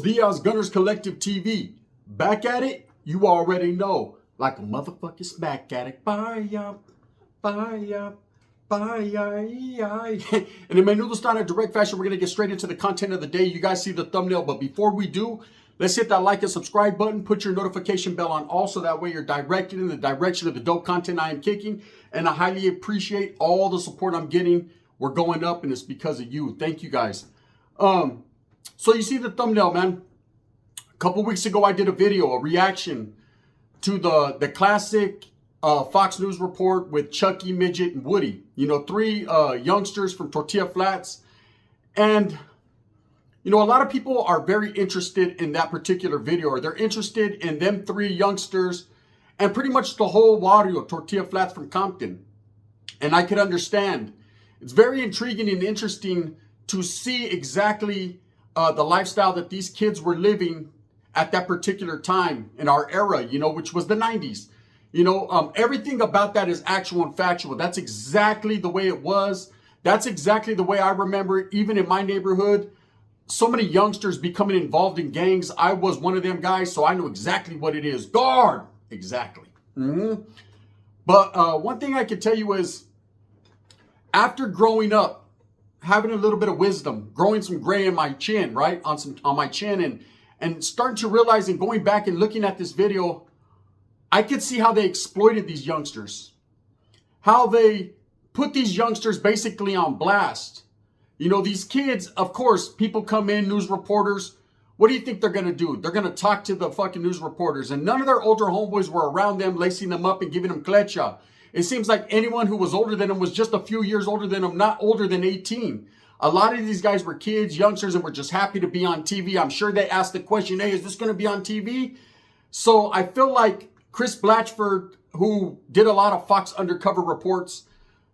Buenos Dias, Gunners Collective TV. Back at it? You already know. Like a motherfucking smack addict. Bye-ya, bye-ya, bye-ya. And in menudo style in direct fashion, we're going to get straight into the content of the day. You guys see the thumbnail, but before we do, let's hit that like and subscribe button. Put your notification bell on all so that way you're directed in the direction of the dope content I am kicking. And I highly appreciate all the support I'm getting. We're going up, and it's because of you. Thank you, guys. So you see the thumbnail, man. A couple weeks ago, I did a video, a reaction to the classic Fox News report with Chuckie, Midget, and Woody. You know, three youngsters from Tortilla Flats. And, you know, a lot of people are very interested in that particular video, or they're interested in them three youngsters and pretty much the whole barrio, Tortilla Flats from Compton. And I could understand. It's very intriguing and interesting to see exactly the lifestyle that these kids were living at that particular time in our era, you know, which was the 90s. You know, everything about that is actual and factual. That's exactly the way it was. That's exactly the way I remember it, even in my neighborhood. So many youngsters becoming involved in gangs. I was one of them guys, so I know exactly what it is. Guard! Exactly. But one thing I can tell you is, after growing up, having a little bit of wisdom, growing some gray in my chin, right? On my chin, and starting to realize and going back and looking at this video, I could see how they exploited these youngsters. How they put these youngsters basically on blast. You know, these kids, of course, people come in, news reporters. What do you think they're going to do? They're going to talk to the fucking news reporters. And none of their older homeboys were around them, lacing them up and giving them klecha. It seems like anyone who was older than them was just a few years older than them, not older than 18. A lot of these guys were kids, youngsters, and were just happy to be on TV. I'm sure they asked the question, hey, is this going to be on TV? So I feel like Chris Blatchford, who did a lot of Fox undercover reports,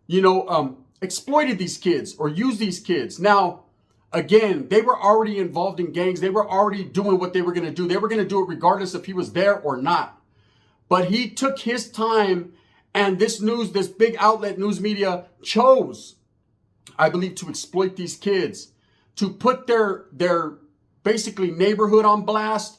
you know, exploited these kids or used these kids. Now, again, they were already involved in gangs. They were already doing what they were going to do. They were going to do it regardless if he was there or not. But he took his time. And this news, this big outlet news media chose, I believe, to exploit these kids, to put their basically neighborhood on blast,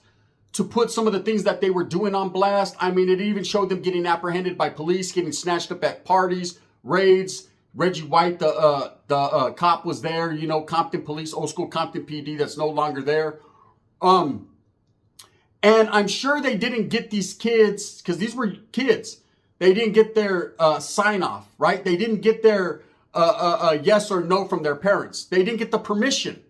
to put some of the things that they were doing on blast. I mean, it even showed them getting apprehended by police, getting snatched up at parties, raids. Reggie White, the cop, was there, you know, Compton Police, old school Compton PD that's no longer there. And I'm sure they didn't get these kids, because these were kids. They didn't get their sign off, right? They didn't get their yes or no from their parents. They didn't get the permission.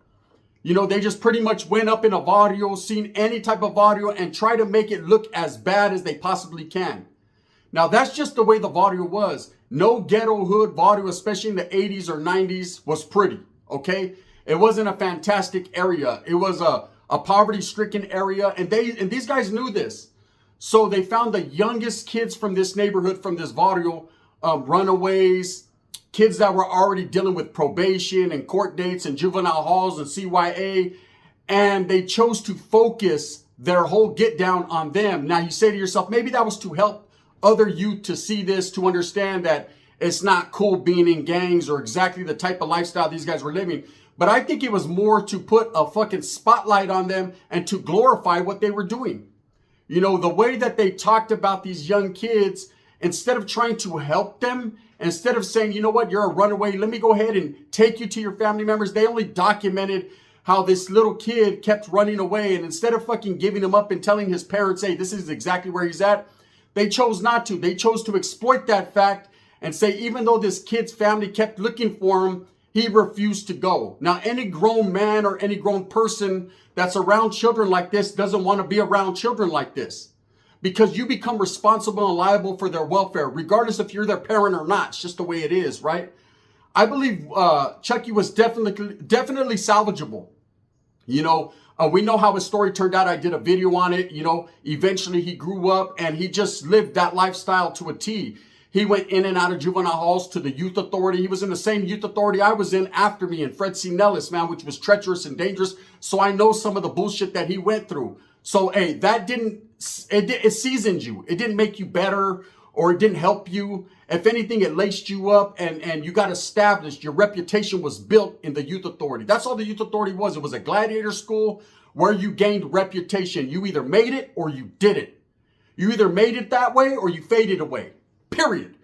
You know, they just pretty much went up in a barrio, seen any type of barrio, and try to make it look as bad as they possibly can. Now, that's just the way the barrio was. No ghetto hood barrio, especially in the 80s or 90s, was pretty, okay? It wasn't a fantastic area. It was a poverty-stricken area, and these guys knew this. So they found the youngest kids from this neighborhood, from this barrio, runaways, kids that were already dealing with probation and court dates and juvenile halls and CYA. And they chose to focus their whole get down on them. Now you say to yourself, maybe that was to help other youth to see this, to understand that it's not cool being in gangs or exactly the type of lifestyle these guys were living. But I think it was more to put a fucking spotlight on them and to glorify what they were doing. You know, the way that they talked about these young kids, instead of trying to help them, instead of saying, you know what, you're a runaway, let me go ahead and take you to your family members, they only documented how this little kid kept running away. And instead of fucking giving him up and telling his parents, hey, this is exactly where he's at, they chose not to. They chose to exploit that fact and say, even though this kid's family kept looking for him, he refused to go. Now, any grown man or any grown person that's around children like this doesn't want to be around children like this, because you become responsible and liable for their welfare, regardless if you're their parent or not. It's just the way it is, right? I believe Chuckie was definitely salvageable. You know, we know how his story turned out. I did a video on it. You know, eventually he grew up and he just lived that lifestyle to a T. He went in and out of juvenile halls to the youth authority. He was in the same youth authority I was in after me, and Fred C. Nellis, man, which was treacherous and dangerous. So I know some of the bullshit that he went through. So, hey, that it seasoned you. It didn't make you better, or it didn't help you. If anything, it laced you up and you got established. Your reputation was built in the youth authority. That's all the youth authority was. It was a gladiator school where you gained reputation. You either made it or you didn't. You either made it that way or you faded away. Period.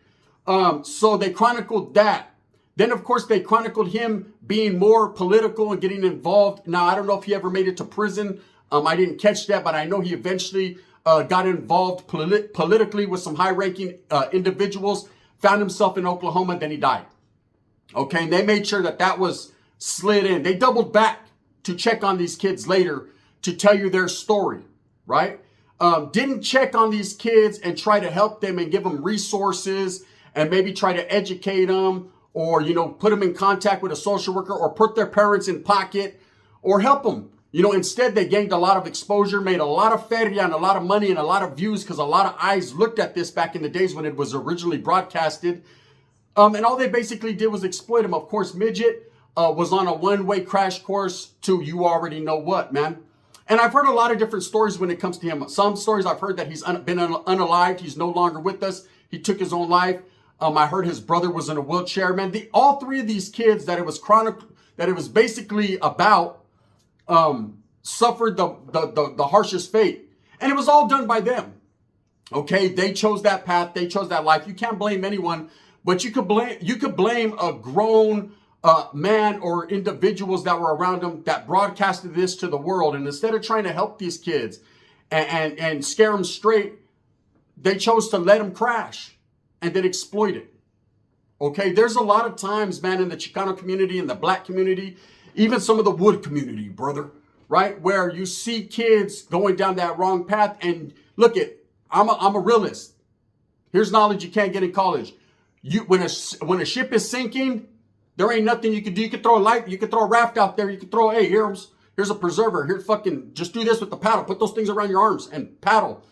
So they chronicled that. Then, of course, they chronicled him being more political and getting involved. Now, I don't know if he ever made it to prison. I didn't catch that, but I know he eventually got involved politically with some high-ranking individuals, found himself in Oklahoma, then he died. Okay, and they made sure that that was slid in. They doubled back to check on these kids later to tell you their story, right? Didn't check on these kids and try to help them and give them resources and maybe try to educate them or, you know, put them in contact with a social worker or put their parents in pocket or help them. You know, instead they gained a lot of exposure, made a lot of feria and a lot of money and a lot of views because a lot of eyes looked at this back in the days when it was originally broadcasted. And all they basically did was exploit him. Of course, Midget was on a one-way crash course to you already know what, man. And I've heard a lot of different stories when it comes to him. Some stories I've heard that he's been unalived. He's no longer with us. He took his own life. I heard his brother was in a wheelchair. Man, all three of these kids that it was basically about suffered the harshest fate. And it was all done by them. Okay, they chose that path. They chose that life. You can't blame anyone, but you could blame a grown man or individuals that were around him that broadcasted this to the world. And instead of trying to help these kids and scare them straight, they chose to let them crash and then exploit it. Okay, there's a lot of times, man, in the Chicano community, in the black community, even some of the wood community, brother, right? Where you see kids going down that wrong path. And look I'm a realist. Here's knowledge you can't get in college. When a ship is sinking, there ain't nothing you can do. You can throw a light, you can throw a raft out there, you can throw, hey, here's a preserver. Here, fucking, just do this with the paddle. Put those things around your arms and paddle.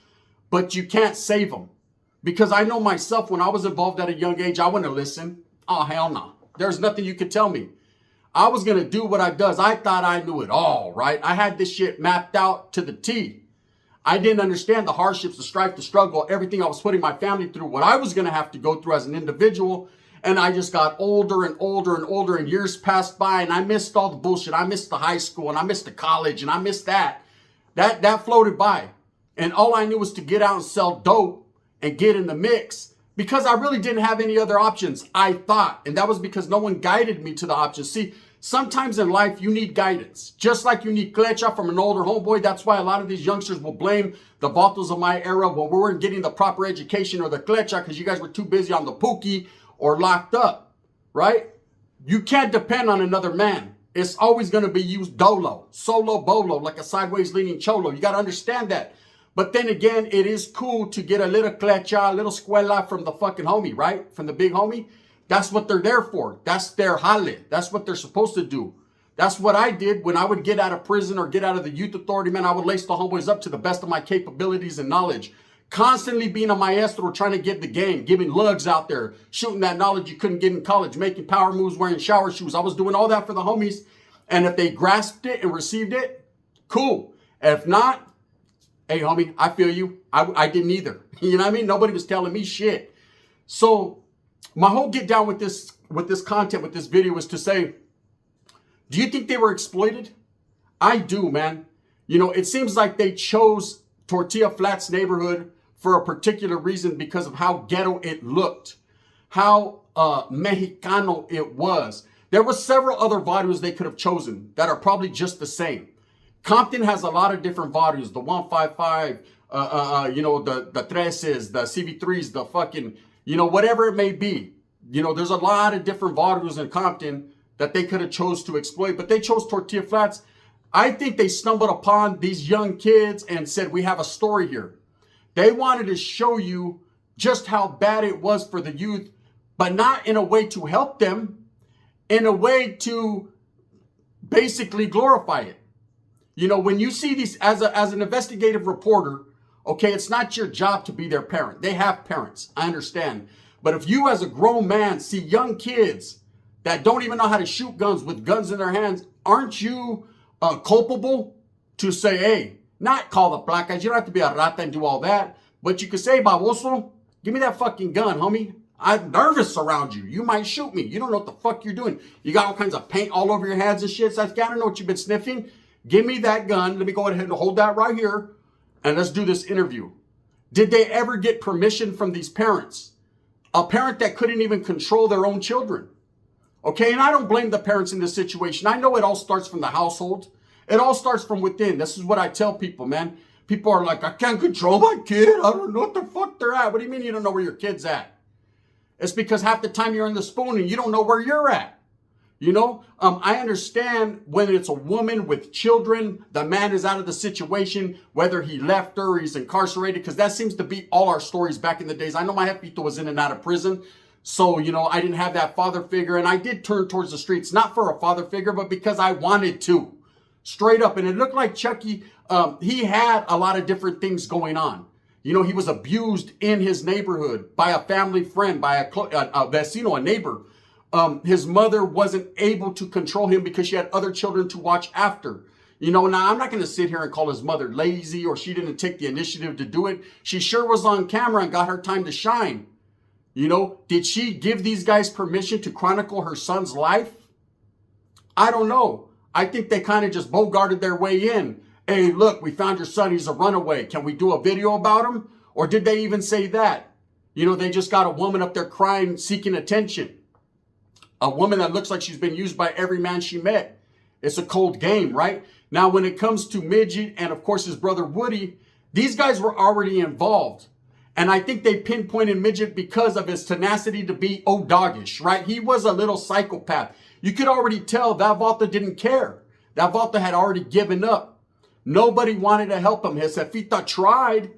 But you can't save them. Because I know myself, when I was involved at a young age, I wouldn't listen. Oh, hell no. There's nothing you could tell me. I was going to do what I does. I thought I knew it all, right? I had this shit mapped out to the T. I didn't understand the hardships, the strife, the struggle, everything I was putting my family through, what I was going to have to go through as an individual. And I just got older and older and older, and years passed by, and I missed all the bullshit. I missed the high school, and I missed the college, and I missed that. That floated by. And all I knew was to get out and sell dope and get in the mix because I really didn't have any other options, I thought. And that was because no one guided me to the options. See, sometimes in life, you need guidance. Just like you need clecha from an older homeboy. That's why a lot of these youngsters will blame the vatos of my era when we weren't getting the proper education or the clecha because you guys were too busy on the pookie or locked up, right? You can't depend on another man. It's always going to be used dolo, solo bolo, like a sideways leaning cholo. You got to understand that. But then again, it is cool to get a little clecha, a little scuela from the fucking homie, right? From the big homie. That's what they're there for. That's their jale. That's what they're supposed to do. That's what I did when I would get out of prison or get out of the youth authority, man. I would lace the homeboys up to the best of my capabilities and knowledge. Constantly being a maestro, trying to get the game, giving lugs out there, shooting that knowledge you couldn't get in college, making power moves, wearing shower shoes. I was doing all that for the homies. And if they grasped it and received it, cool. If not, hey, homie, I feel you. I didn't either. You know what I mean? Nobody was telling me shit. So my whole get down with this content, with this video was to say, do you think they were exploited? I do, man. You know, it seems like they chose Tortilla Flats neighborhood for a particular reason because of how ghetto it looked, how Mexicano it was. There were several other barrios they could have chosen that are probably just the same. Compton has a lot of different barrios, the 155, you know, the Treses, the CV3s, the fucking, you know, whatever it may be. You know, there's a lot of different barrios in Compton that they could have chose to exploit, but they chose Tortilla Flats. I think they stumbled upon these young kids and said, we have a story here. They wanted to show you just how bad it was for the youth, but not in a way to help them, in a way to basically glorify it. You know, when you see these as an investigative reporter, okay, it's not your job to be their parent. They have parents, I understand. But if you as a grown man see young kids that don't even know how to shoot guns with guns in their hands, aren't you culpable to say, hey, not call the placas. You don't have to be a rata and do all that. But you could say, baboso, give me that fucking gun, homie. I'm nervous around you. You might shoot me. You don't know what the fuck you're doing. You got all kinds of paint all over your hands and shit. So I don't know what you've been sniffing. Give me that gun. Let me go ahead and hold that right here. And let's do this interview. Did they ever get permission from these parents? A parent that couldn't even control their own children. Okay, and I don't blame the parents in this situation. I know it all starts from the household. It all starts from within. This is what I tell people, man. People are like, I can't control my kid. I don't know what the fuck they're at. What do you mean you don't know where your kid's at? It's because half the time you're in the spoon and you don't know where you're at. You know, I understand when it's a woman with children, the man is out of the situation, whether he left her or he's incarcerated, because that seems to be all our stories back in the days. I know my jefito was in and out of prison. So, you know, I didn't have that father figure, and I did turn towards the streets, not for a father figure, but because I wanted to. Straight up. And it looked like Chuckie, he had a lot of different things going on. You know, he was abused in his neighborhood by a family friend, by a vecino, a neighbor. His mother wasn't able to control him because she had other children to watch after. You know, now I'm not going to sit here and call his mother lazy or she didn't take the initiative to do it. She sure was on camera and got her time to shine. You know, did she give these guys permission to chronicle her son's life? I don't know. I think they kind of just bogarted their way in. Hey, look, we found your son. He's a runaway. Can we do a video about him? Or did they even say that? You know, they just got a woman up there crying, seeking attention. A woman that looks like she's been used by every man she met. It's a cold game, right? Now, when it comes to Midget and, of course, his brother Woody, these guys were already involved. And I think they pinpointed Midget because of his tenacity to be doggish, right? He was a little psychopath. You could already tell that Volta didn't care. That Volta had already given up. Nobody wanted to help him. His jefita tried.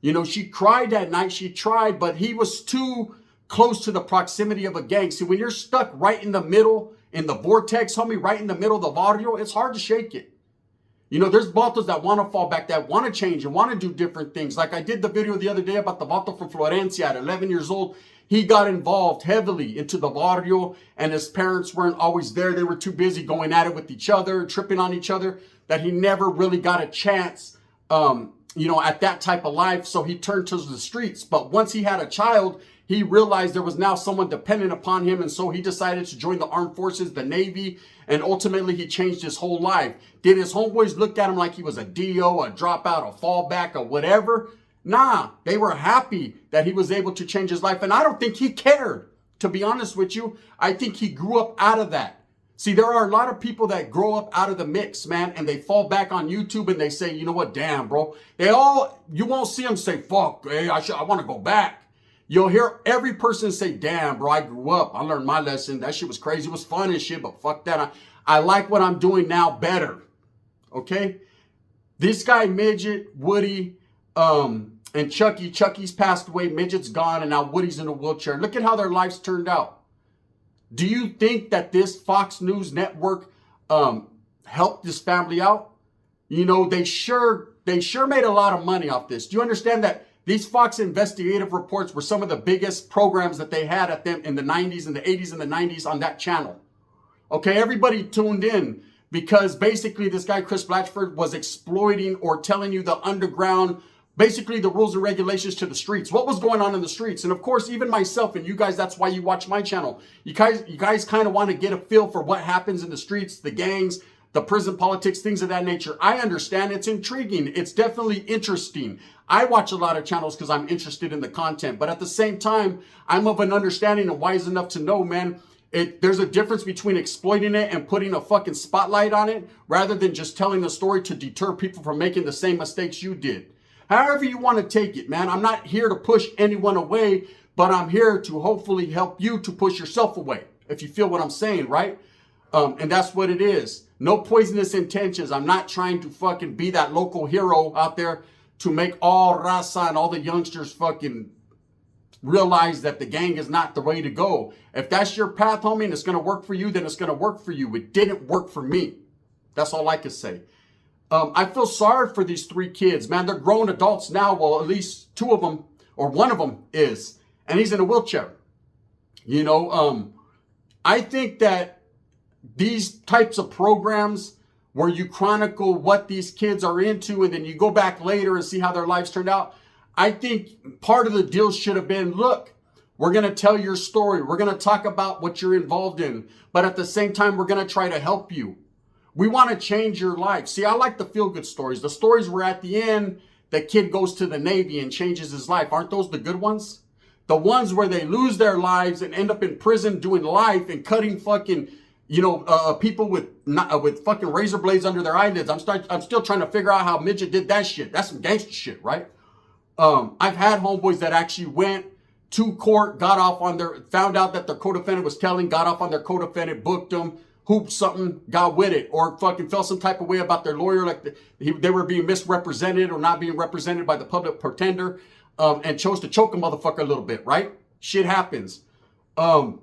You know, she cried that night. She tried, but he was too close to the proximity of a gang. See, when you're stuck right in the middle, in the vortex, homie, right in the middle of the barrio, it's hard to shake it. You know, there's Voltas that want to fall back, that want to change and want to do different things. Like I did the video the other day about the Volta from Florencia at 11 years old. He got involved heavily into the barrio and his parents weren't always there. They were too busy going at it with each other, tripping on each other, that he never really got a chance, you know, at that type of life. So he turned to the streets. But once he had a child, he realized there was now someone dependent upon him. And so he decided to join the armed forces, the Navy, and ultimately he changed his whole life. Did his homeboys look at him like he was a DO, a dropout, a fallback, or whatever? Nah, they were happy that he was able to change his life. And I don't think he cared, to be honest with you. I think he grew up out of that. See, there are a lot of people that grow up out of the mix, man, and they fall back on YouTube and they say, you know what, damn, bro. You won't see them say, fuck, hey, I want to go back. You'll hear every person say, damn, bro, I grew up. I learned my lesson. That shit was crazy. It was fun and shit, but fuck that. I like what I'm doing now better. Okay? This guy, Midget, Woody, and Chuckie. Chuckie's passed away. Midget's gone, and now Woody's in a wheelchair. Look at how their lives turned out. Do you think that this Fox News network helped this family out? You know, they sure made a lot of money off this. Do you understand that these Fox investigative reports were some of the biggest programs that they had at them in the 90s and the 80s and the 90s on that channel? Okay, everybody tuned in because basically this guy, Chris Blatchford, was exploiting or telling you the underground, basically the rules and regulations to the streets. What was going on in the streets? And of course, even myself and you guys, that's why you watch my channel. You guys kind of want to get a feel for what happens in the streets, the gangs, the prison politics, things of that nature. I understand it's intriguing. It's definitely interesting. I watch a lot of channels because I'm interested in the content. But at the same time, I'm of an understanding and wise enough to know, man, there's a difference between exploiting it and putting a fucking spotlight on it rather than just telling the story to deter people from making the same mistakes you did. However you want to take it, man. I'm not here to push anyone away, but I'm here to hopefully help you to push yourself away, if you feel what I'm saying, right? And that's what it is. No poisonous intentions. I'm not trying to fucking be that local hero out there to make all raza and all the youngsters fucking realize that the gang is not the way to go. If that's your path, homie, and it's going to work for you, then it's going to work for you. It didn't work for me. That's all I can say. I feel sorry for these three kids, man. They're grown adults now. Well, at least two of them, or one of them is, and he's in a wheelchair. You know, I think that these types of programs where you chronicle what these kids are into and then you go back later and see how their lives turned out, I think part of the deal should have been, look, we're going to tell your story. We're going to talk about what you're involved in. But at the same time, we're going to try to help you. We want to change your life. See, I like the feel-good stories. The stories where at the end, the kid goes to the Navy and changes his life. Aren't those the good ones? The ones where they lose their lives and end up in prison doing life and cutting fucking, people with fucking razor blades under their eyelids. I'm still trying to figure out how Midget did that shit. That's some gangster shit, right? I've had homeboys that actually went to court, found out that their co-defendant was telling, got off on their co-defendant, booked them, hooped something, got with it, or fucking felt some type of way about their lawyer, like they were being misrepresented or not being represented by the public pretender, and chose to choke a motherfucker a little bit, right? Shit happens. But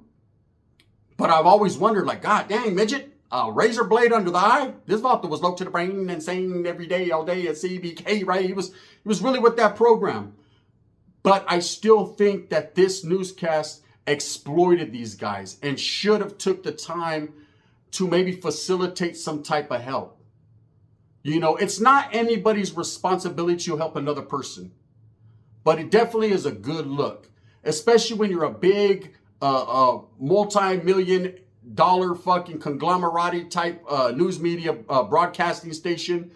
I've always wondered, like, God dang, Midget, a razor blade under the eye? This vato was low to the brain and saying every day, all day at CBK, right? He was really with that program. But I still think that this newscast exploited these guys and should have took the time to maybe facilitate some type of help. It's not anybody's responsibility to help another person, but it definitely is a good look, especially when you're a big multi-million dollar fucking conglomerate type news media broadcasting station.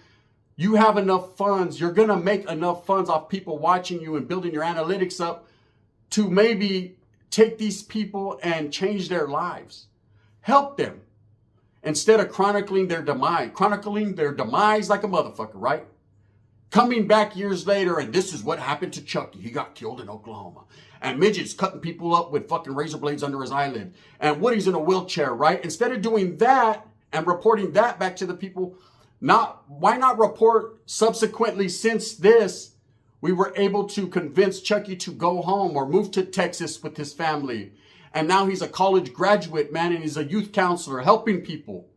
You have enough funds. You're going to make enough funds off people watching you and building your analytics up to maybe take these people and change their lives. Help them instead of chronicling their demise like a motherfucker, right? Coming back years later, and this is what happened to Chuckie. He got killed in Oklahoma. And Midget's cutting people up with fucking razor blades under his eyelid. And Woody's in a wheelchair, right? Instead of doing that and reporting that back to the people, why not report subsequently, since this, we were able to convince Chuckie to go home or move to Texas with his family. And now he's a college graduate, man, and he's a youth counselor helping people.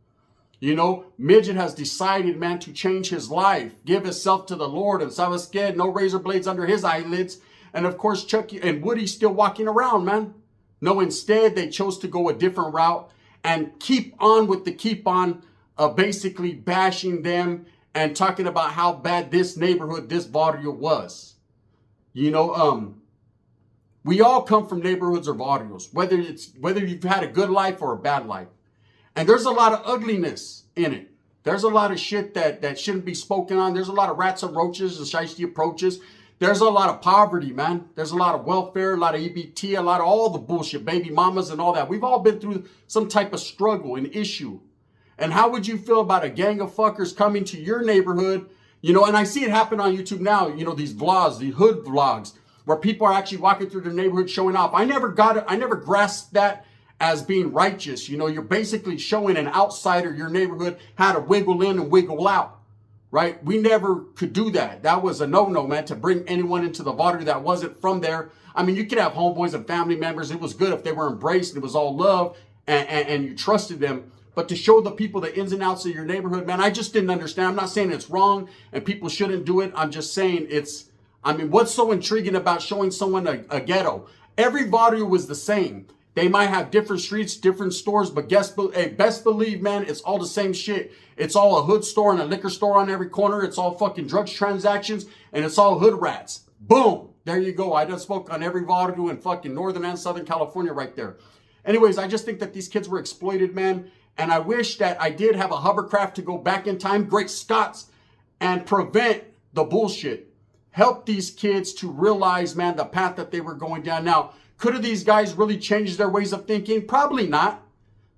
Midget has decided, man, to change his life, give himself to the Lord, and sabes que, no razor blades under his eyelids. And of course, Chuckie and Woody's still walking around, man. No, instead, they chose to go a different route and keep on basically bashing them and talking about how bad this neighborhood, this barrio was. We all come from neighborhoods or barrios, whether you've had a good life or a bad life. And there's a lot of ugliness in it. There's a lot of shit that shouldn't be spoken on. There's a lot of rats and roaches and shiesty approaches. There's a lot of poverty, man. There's a lot of welfare, a lot of EBT, a lot of all the bullshit, baby mamas and all that. We've all been through some type of struggle and issue. And how would you feel about a gang of fuckers coming to your neighborhood? And I see it happen on YouTube now, these vlogs, these hood vlogs, where people are actually walking through their neighborhood showing off. I never grasped that as being righteous. You're basically showing an outsider your neighborhood how to wiggle in and wiggle out, right? We never could do that. That was a no-no, man, to bring anyone into the water that wasn't from there. I mean, you could have homeboys and family members. It was good if they were embraced and it was all love and you trusted them. But to show the people the ins and outs of your neighborhood, man, I just didn't understand. I'm not saying it's wrong and people shouldn't do it. I'm just saying what's so intriguing about showing someone a ghetto? Every barrio was the same. They might have different streets, different stores, but best believe, man, it's all the same shit. It's all a hood store and a liquor store on every corner. It's all fucking drugs transactions, and it's all hood rats. Boom. There you go. I just spoke on every barrio in fucking Northern and Southern California right there. Anyways, I just think that these kids were exploited, man. And I wish that I did have a hovercraft to go back in time, great Scots, and prevent the bullshit. Help these kids to realize, man, the path that they were going down. Now, could have these guys really changed their ways of thinking? Probably not.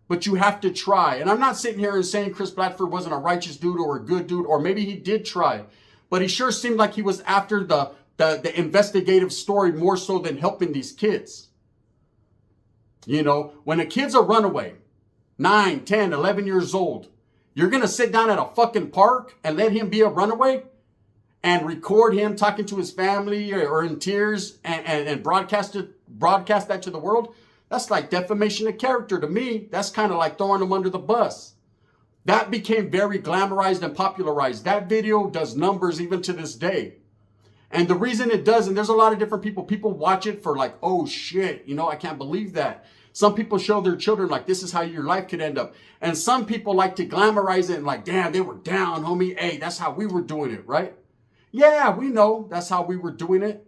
But you have to try. And I'm not sitting here and saying Chris Blatford wasn't a righteous dude or a good dude, or maybe he did try. But he sure seemed like he was after the investigative story more so than helping these kids. When a kid's a runaway, 9, 10, 11 years old, you're going to sit down at a fucking park and let him be a runaway and record him talking to his family or in tears and broadcast that to the world? That's like defamation of character to me. That's kind of like throwing him under the bus. That became very glamorized and popularized. That video does numbers even to this day. And the reason it does, and there's a lot of different people watch it for like, oh shit, I can't believe that. Some people show their children like, this is how your life could end up. And some people like to glamorize it and like, damn, they were down, homie. Hey, that's how we were doing it, right? Yeah, we know that's how we were doing it.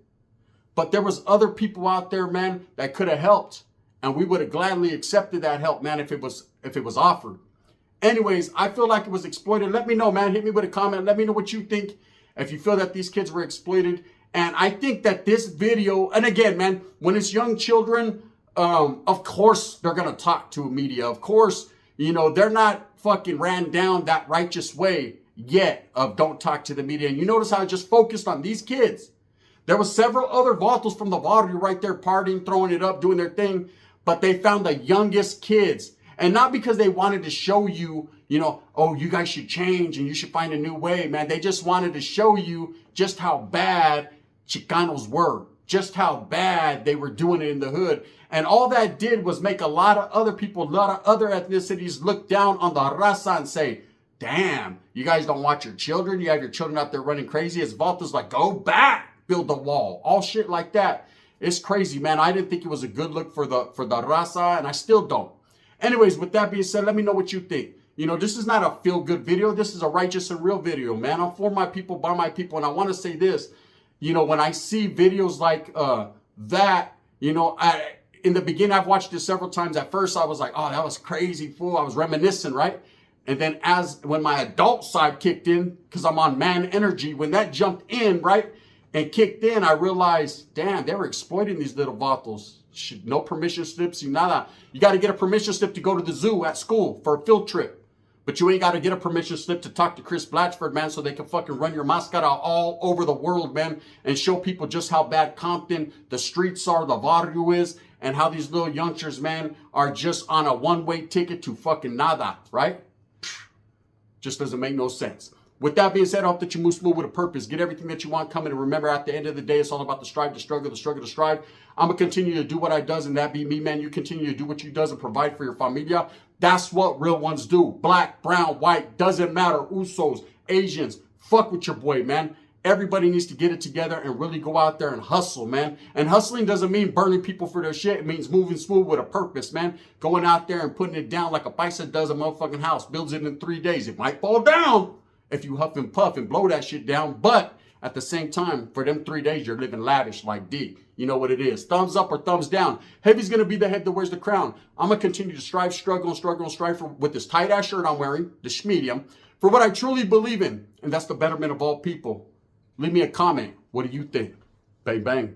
But there was other people out there, man, that could have helped. And we would have gladly accepted that help, man, if it was offered. Anyways, I feel like it was exploited. Let me know, man. Hit me with a comment. Let me know what you think. If you feel that these kids were exploited. And I think that this video, and again, man, when it's young children, of course they're going to talk to media. Of course, you know, they're not fucking ran down that righteous way yet of don't talk to the media. And you notice how I just focused on these kids. There was several other vatos from the barrio right there partying, throwing it up, doing their thing. But they found the youngest kids. And not because they wanted to show you, you know, oh, you guys should change and you should find a new way, man. They just wanted to show you just how bad Chicanos were, just how bad they were doing it in the hood. And all that did was make a lot of other people, a lot of other ethnicities look down on the raza and say, damn, you guys don't watch your children. You have your children out there running crazy. As Valta's like, go back, build the wall, all shit like that. It's crazy, man. I didn't think it was a good look for the raza, and I still don't. Anyways, with that being said, let me know what you think. You know, this is not a feel-good video. This is a righteous and real video, man. I'm for my people, by my people. And I want to say this. You know, when I see videos like that, you know, in the beginning, I've watched this several times. At first, I was like, oh, that was crazy, fool. I was reminiscing, right? And then when my adult side kicked in, because I'm on man energy, when that jumped in, right, and kicked in, I realized, damn, they were exploiting these little vatos. No permission slips, nada. You got to get a permission slip to go to the zoo at school for a field trip. But you ain't got to get a permission slip to talk to Chris Blatchford, man, so they can fucking run your mascot out all over the world, man, and show people just how bad Compton, the streets are, the barrio is, and how these little youngsters, man, are just on a one-way ticket to fucking nada, right? Just doesn't make no sense. With that being said, I hope that you move smooth with a purpose. Get everything that you want coming. And remember, at the end of the day, it's all about the strive, the struggle, the strive. I'm going to continue to do what I does, and that be me, man. You continue to do what you does and provide for your familia. That's what real ones do. Black, brown, white, doesn't matter. Usos, Asians, fuck with your boy, man. Everybody needs to get it together and really go out there and hustle, man. And hustling doesn't mean burning people for their shit. It means moving smooth with a purpose, man. Going out there and putting it down like a bison does a motherfucking house. Builds it in 3 days. It might fall down if you huff and puff and blow that shit down. But at the same time, for them 3 days, you're living lavish like D. You know what it is. Thumbs up or thumbs down. Heavy's going to be the head that wears the crown. I'm going to continue to strive, struggle, with this tight-ass shirt I'm wearing, the schmedium, for what I truly believe in. And that's the betterment of all people. Leave me a comment. What do you think? Bang, bang.